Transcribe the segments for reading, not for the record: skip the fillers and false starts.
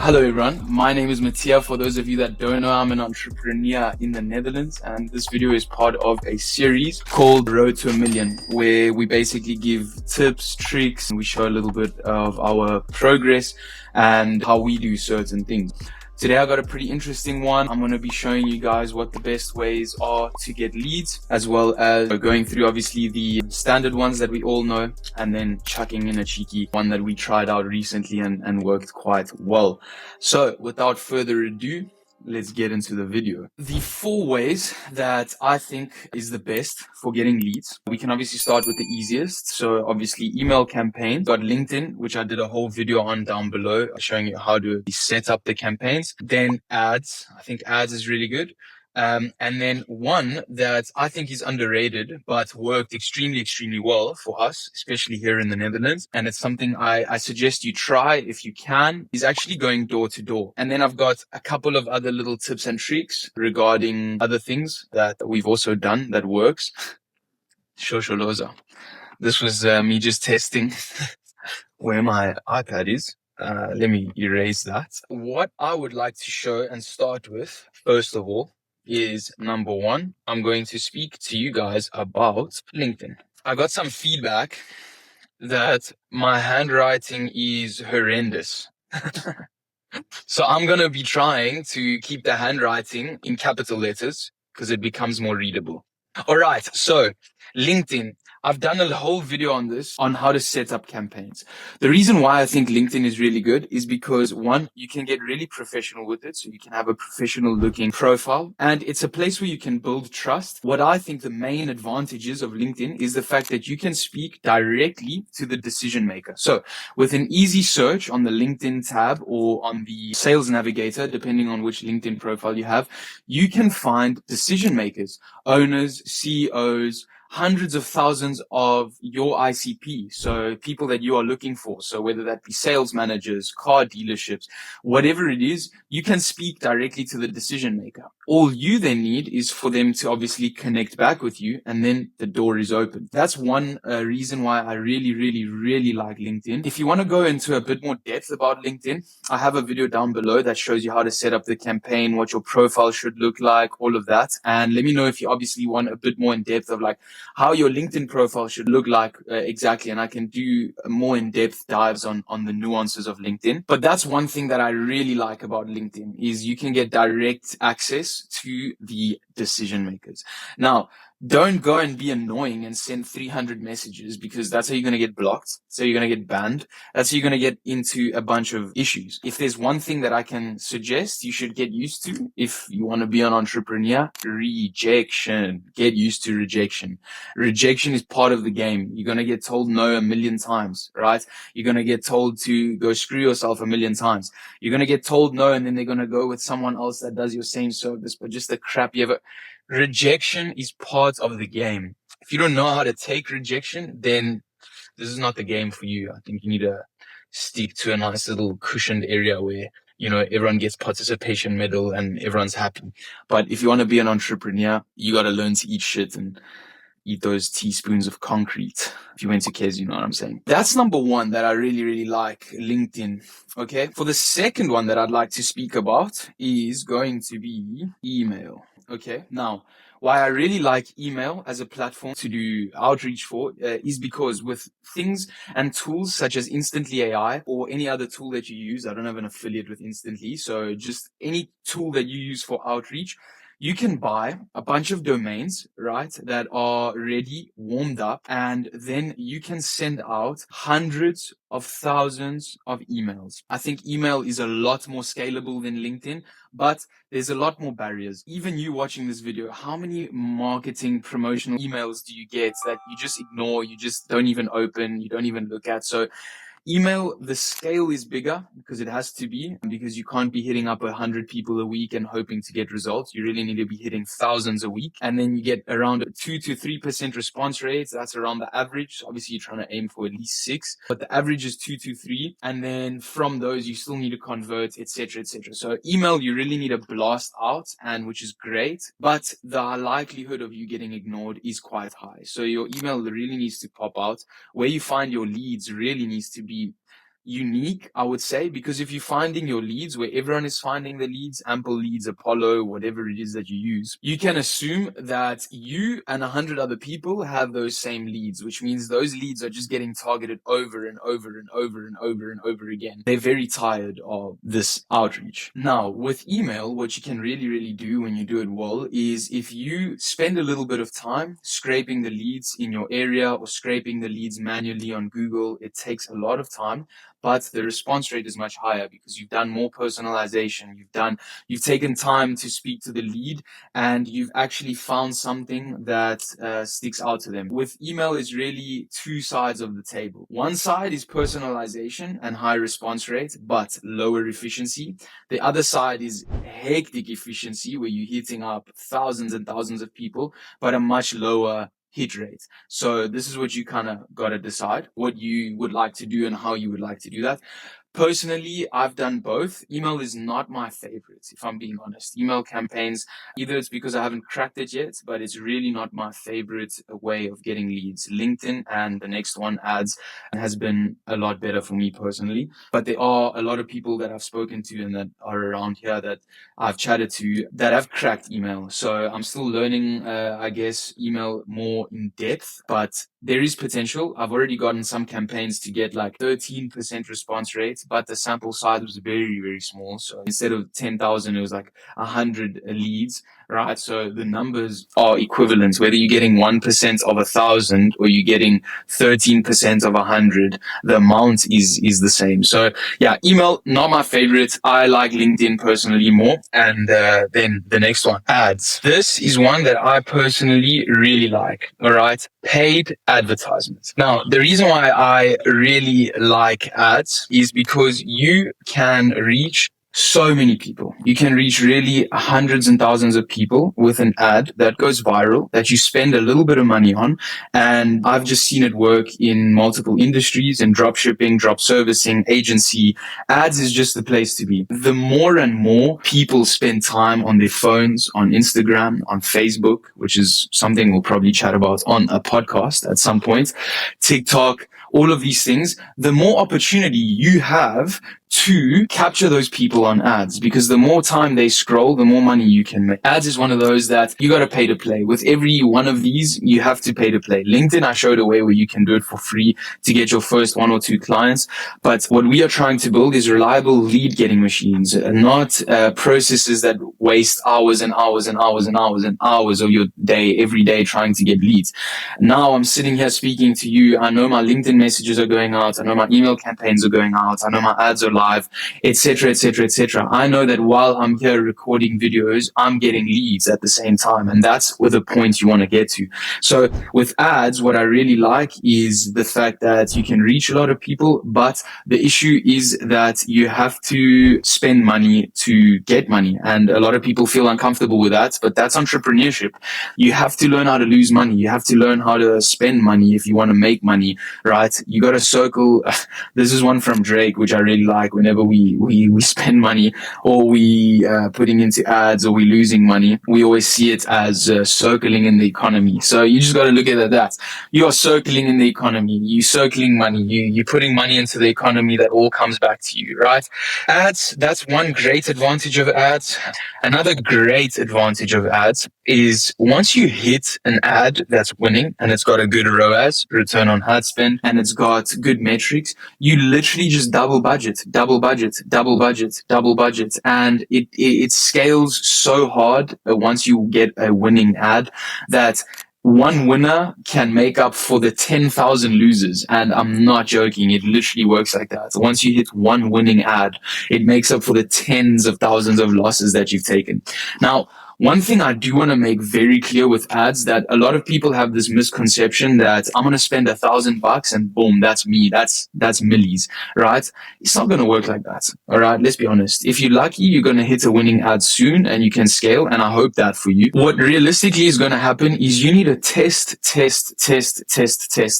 Hello everyone, my name is Mattia. For those of you that don't know, I'm an entrepreneur in the Netherlands, and this video is part of a series called Road to a Million, where we basically give tips, tricks, and we show a little bit of our progress and how we do certain things. Today I got a pretty interesting one. I'm going to be showing you guys what the best ways are to get leads, as well as going through obviously the standard ones that we all know, and then chucking in a cheeky one that we tried out recently and worked quite well. So without further ado, let's get into the video. The 4 ways that I think is the best for getting leads. We can obviously start with the easiest. So obviously email campaign. Got LinkedIn, which I did a whole video on down below, showing you how to set up the campaigns. Then ads. I think ads is really good. And then one that I think is underrated, but worked extremely well for us, especially here in the Netherlands. And it's something I suggest you try if you can, is actually going door to door. And then I've got a couple of other little tips and tricks regarding other things that we've also done that works. Shosholoza. This was me just testing where my iPad is. Let me erase that. What I would like to show and start with, first of all, is number 1. I'm going to speak to you guys about LinkedIn. I got some feedback that my handwriting is horrendous. So I'm going to be trying to keep the handwriting in capital letters because it becomes more readable. All right. So LinkedIn. I've done a whole video on this, on how to set up campaigns. The reason why I think LinkedIn is really good is because, one, you can get really professional with it. So you can have a professional looking profile, and it's a place where you can build trust. What I think the main advantages of LinkedIn is the fact that you can speak directly to the decision maker. So with an easy search on the LinkedIn tab or on the sales navigator, depending on which LinkedIn profile you have, you can find decision makers, owners, CEOs, hundreds of thousands of your ICP. So people that you are looking for. So whether that be sales managers, car dealerships, whatever it is, you can speak directly to the decision maker. All you then need is for them to obviously connect back with you, and then the door is open. That's one reason why I really like LinkedIn. If you want to go into a bit more depth about LinkedIn, I have a video down below that shows you how to set up the campaign, what your profile should look like, all of that. And let me know if you obviously want a bit more in depth of like how your LinkedIn profile should look like exactly. And I can do more in-depth dives on the nuances of LinkedIn. But that's one thing that I really like about LinkedIn is you can get direct access to the decision makers. Now, don't go and be annoying and send 300 messages, because that's how you're going to get blocked. So you're going to get banned. That's how you're going to get into a bunch of issues. If there's one thing that I can suggest you should get used to if you want to be an entrepreneur, rejection. Get used to rejection. Rejection is part of the game. You're going to get told no a million times, right? You're going to get told to go screw yourself a million times. You're going to get told no, and then they're going to go with someone else that does your same service, but just the crap you ever. Rejection is part of the game. If you don't know how to take rejection, then this is not the game for you. I think you need to stick to a nice little cushioned area where, you know, everyone gets participation medal and everyone's happy. But if you want to be an entrepreneur, you got to learn to eat shit and eat those teaspoons of concrete. If you went to Kes, you know what I'm saying. That's number 1 that I really like, LinkedIn. Okay. For the second one that I'd like to speak about is going to be email. Okay. Now, why I really like email as a platform to do outreach for is because with things and tools such as Instantly AI or any other tool that you use, I don't have an affiliate with Instantly, so just any tool that you use for outreach, you can buy a bunch of domains, right, that are already warmed up, and then you can send out hundreds of thousands of emails. I think email is a lot more scalable than LinkedIn, but there's a lot more barriers. Even you watching this video, how many marketing promotional emails do you get that you just ignore, you just don't even open, you don't even look at? So email, the scale is bigger because it has to be, because you can't be hitting up 100 people a week and hoping to get results. You really need to be hitting thousands a week. And then you get around 2 to 3% response rates. That's around the average. Obviously, you're trying to aim for at least 6, but the average is 2 to 3. And then from those, you still need to convert, etc., etc. So email, you really need to blast out, and which is great, but the likelihood of you getting ignored is quite high. So your email really needs to pop out. Where you find your leads really needs to be unique, I would say, because if you're finding your leads where everyone is finding the leads, Ample Leads, Apollo, whatever it is that you use, you can assume that you and 100 other people have those same leads, which means those leads are just getting targeted over and over and over and over and over again. They're very tired of this outreach. Now, with email, what you can really do when you do it well is if you spend a little bit of time scraping the leads in your area or scraping the leads manually on Google, it takes a lot of time, but the response rate is much higher because you've done more personalization. You've taken time to speak to the lead, and you've actually found something that sticks out to them. With email, it's really two sides of the table. One side is personalization and high response rate, but lower efficiency. The other side is hectic efficiency, where you're hitting up thousands and thousands of people, but a much lower hit rate. So this is what you kind of got to decide what you would like to do and how you would like to do that. Personally, I've done both. Email is not my favorite, if I'm being honest. Email campaigns, either it's because I haven't cracked it yet, but it's really not my favorite way of getting leads. LinkedIn and the next one, ads, has been a lot better for me personally. But there are a lot of people that I've spoken to and that are around here that I've chatted to that have cracked email. So I'm still learning, I guess, email more in depth, but there is potential. I've already gotten some campaigns to get like 13% response rate, but the sample size was very small. So instead of 10,000, it was like 100 leads, right? So the numbers are equivalent, whether you're getting 1% of 1,000 or you're getting 13% of 100, the amount is the same. So yeah, email, not my favorite. I like LinkedIn personally more. And then the next one, ads. This is one that I personally really like. All right. Paid advertisements. Now, the reason why I really like ads is because you can reach so many people. You can reach really hundreds and thousands of people with an ad that goes viral, that you spend a little bit of money on. And I've just seen it work in multiple industries, in drop shipping, drop servicing, agency. Ads is just the place to be. The more and more people spend time on their phones, on Instagram, on Facebook, which is something we'll probably chat about on a podcast at some point, TikTok, all of these things, the more opportunity you have to capture those people on ads, because the more time they scroll, the more money you can make. Ads is one of those that you got to pay to play. With every one of these, you have to pay to play. LinkedIn, I showed a way where you can do it for free to get your first 1 or 2 clients. But what we are trying to build is reliable lead getting machines, not processes that waste hours and hours and hours and hours and hours of your day, every day trying to get leads. Now I'm sitting here speaking to you. I know my LinkedIn messages are going out. I know my email campaigns are going out. I know my ads are live, etc. I know that while I'm here recording videos, I'm getting leads at the same time, and that's where the point you want to get to. So with ads, what I really like is the fact that you can reach a lot of people, but the issue is that you have to spend money to get money, and a lot of people feel uncomfortable with that, but that's entrepreneurship. You have to learn how to lose money. You have to learn how to spend money if you want to make money, right? You got to circle. This is one from Drake, which I really like. Whenever we spend money, or we putting into ads, or we losing money, we always see it as circling in the economy. So you just got to look at it that you are circling in the economy. You circling money. You're putting money into the economy that all comes back to you, right? Ads, that's one great advantage of ads. Another great advantage of ads is once you hit an ad that's winning and it's got a good ROAS, return on ad spend, and it's got good metrics, you literally just double budget, and it scales so hard once you get a winning ad that one winner can make up for the 10,000 losers. And I'm not joking. It literally works like that. Once you hit one winning ad, it makes up for the tens of thousands of losses that you've taken. Now, one thing I do want to make very clear with ads, that a lot of people have this misconception that I'm going to spend $1,000 and boom, that's me. That's millies, right? It's not going to work like that. All right. Let's be honest. If you're lucky, you're going to hit a winning ad soon and you can scale. And I hope that for you. What realistically is going to happen is you need to test. This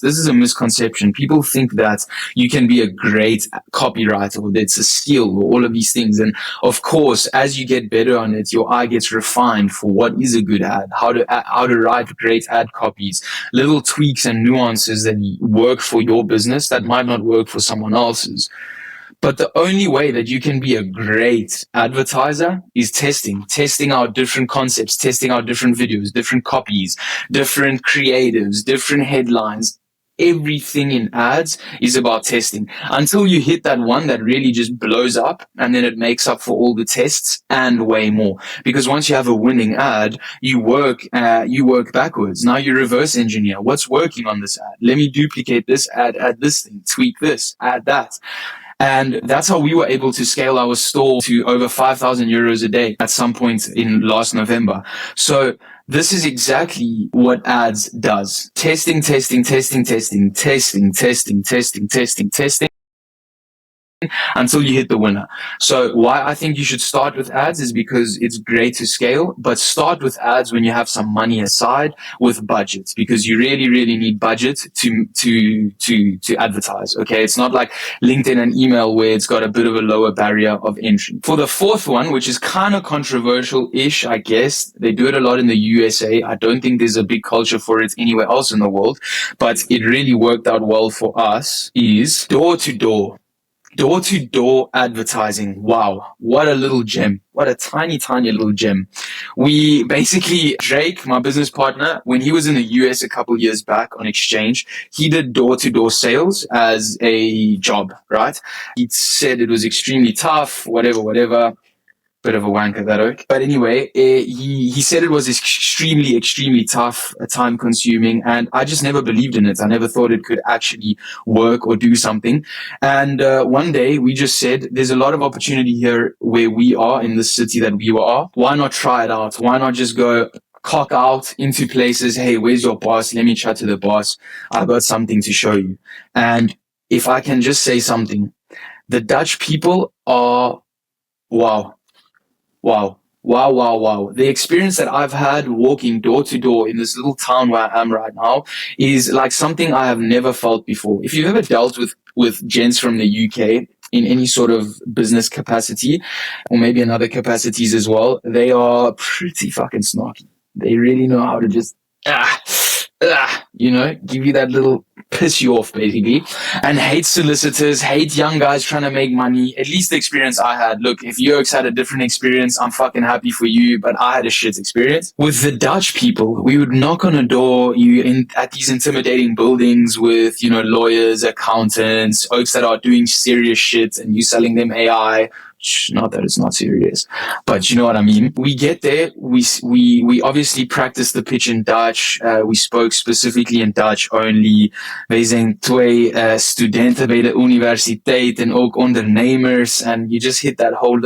is a misconception. People think that you can be a great copywriter, or that it's a skill, or all of these things. And of course, as you get better on it, your eye gets refined. mind for what is a good ad, how to write great ad copies, little tweaks and nuances that work for your business that might not work for someone else's. But the only way that you can be a great advertiser is testing out different concepts, testing out different videos, different copies, different creatives, different headlines. Everything in ads is about testing until you hit that one that really just blows up, and then it makes up for all the tests and way more. Because once you have a winning ad, you work backwards. Now you reverse engineer. What's working on this ad? Let me duplicate this ad, add this thing, tweak this, add that. And that's how we were able to scale our store to over 5,000 euros a day at some point in last November. So this is exactly what ads does. Testing, until you hit the winner. So why I think you should start with ads is because it's great to scale, but start with ads when you have some money aside with budgets, because you really, really need budget to advertise. Okay. It's not like LinkedIn and email where it's got a bit of a lower barrier of entry. For the fourth one, which is kind of controversial-ish, I guess, they do it a lot in the USA. I don't think there's a big culture for it anywhere else in the world, but it really worked out well for us, is door-to-door. Door-to-door advertising. Wow. What a little gem. What a tiny, tiny little gem. We basically, Drake, my business partner, when he was in the US a couple years back on exchange, he did door-to-door sales as a job, right? He said it was extremely tough, whatever. Bit of a wanker, that oak. But anyway, he said it was extremely tough, time consuming, and I just never believed in it. I never thought it could actually work or do something. And one day we just said, there's a lot of opportunity here where we are in the city that we are. Why not try it out? Why not just go cock out into places? Hey, where's your boss? Let me chat to the boss. I've got something to show you. And if I can just say something, the Dutch people are wow. The experience that I've had walking door to door in this little town where I am right now is like something I have never felt before. If you've ever dealt with gents from the UK in any sort of business capacity, or maybe in other capacities as well, they are pretty fucking snarky. They really know how to just, give you that little piss you off, basically, and hate solicitors, hate young guys trying to make money. At least the experience I had. Look, if Jurks had a different experience, I'm fucking happy for you, but I had a shit experience. With the Dutch people, we would knock on a door at these intimidating buildings with, lawyers, accountants, folks that are doing serious shit, and you selling them AI. Not that it's not serious, but you know what I mean. We get there. We obviously practiced the pitch in Dutch. We spoke specifically in Dutch only. Wij zijn twee studenten bij de universiteit en ook ondernemers. And you just hit that whole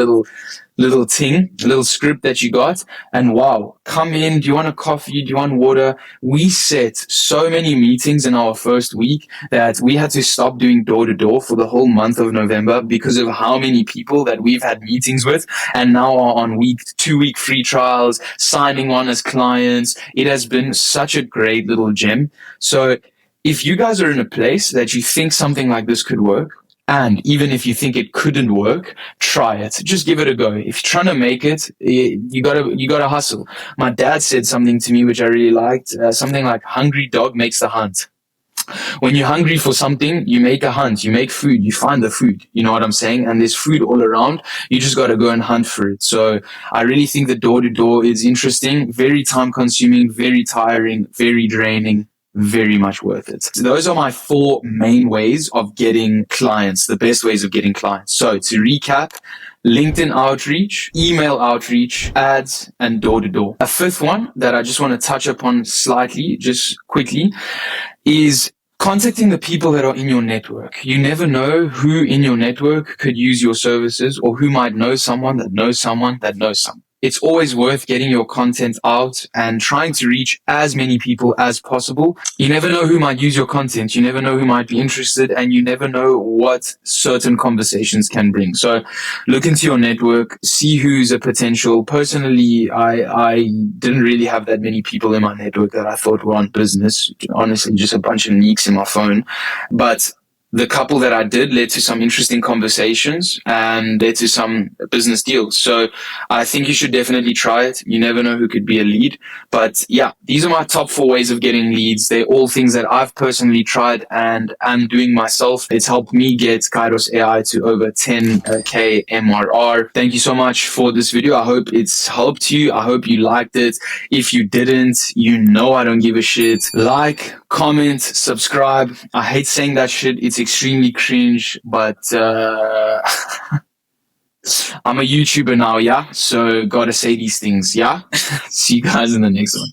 little script that you got, and wow, come in, do you want a coffee, do you want water? We set so many meetings in our first week that we had to stop doing door to door for the whole month of November because of how many people that we've had meetings with, and now are on 2-week free trials, signing on as clients. It has been such a great little gem. So if you guys are in a place that you think something like this could work, and even if you think it couldn't work, try it. Just give it a go. If you're trying to make it, you gotta hustle. My dad said something to me which I really liked. Something like, hungry dog makes the hunt. When you're hungry for something, you make a hunt. You make food. You find the food. You know what I'm saying? And there's food all around. You just gotta go and hunt for it. So I really think the door-to-door is interesting. Very time-consuming, very tiring, very draining. Very much worth it. So those are my 4 main ways of getting clients, the best ways of getting clients. So to recap, LinkedIn outreach, email outreach, ads, and door-to-door. A 5th one that I just want to touch upon slightly, just quickly, is contacting the people that are in your network. You never know who in your network could use your services, or who might know someone that knows someone that knows someone. It's always worth getting your content out and trying to reach as many people as possible. You never know who might use your content. You never know who might be interested, and you never know what certain conversations can bring. So look into your network, see who's a potential. Personally, I didn't really have that many people in my network that I thought were on business. Honestly, just a bunch of neeks in my phone. But the couple that I did led to some interesting conversations and led to some business deals. So I think you should definitely try it. You never know who could be a lead. But yeah, these are my top 4 ways of getting leads. They're all things that I've personally tried and am doing myself. It's helped me get Kairos AI to over 10K MRR. Thank you so much for this video. I hope it's helped you. I hope you liked it. If you didn't, you know I don't give a shit. Like, comment, subscribe. I hate saying that shit. It's extremely cringe, but I'm a YouTuber now, yeah? So gotta say these things, yeah? See you guys in the next one.